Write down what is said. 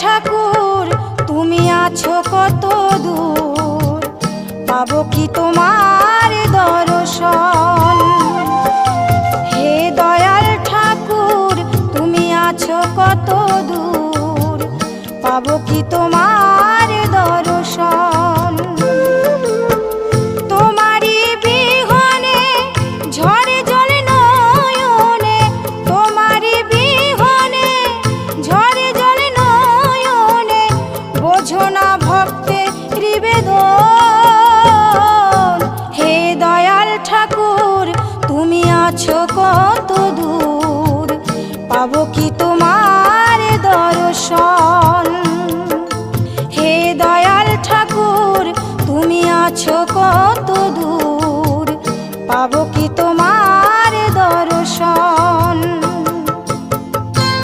ঠাকুর তুমি আছো কত দূর, পাবো কি তোমার দর্শন। হে দয়াল ঠাকুর তুমি আছো কত দূর, পাবো কি তোমার দর্শন। তোমারি বিহনে ঝরে জলে নয়নে, তোমারি বিহনে ঝরে জলে নয়নে, বোঝো না ভক্তের নিবেদন। হে দয়াল ঠাকুর তুমি আছো কত দূর, পাবো কি তোমার দর্শন। হে দয়াল ঠাকুর তুমি আছো কত দূর।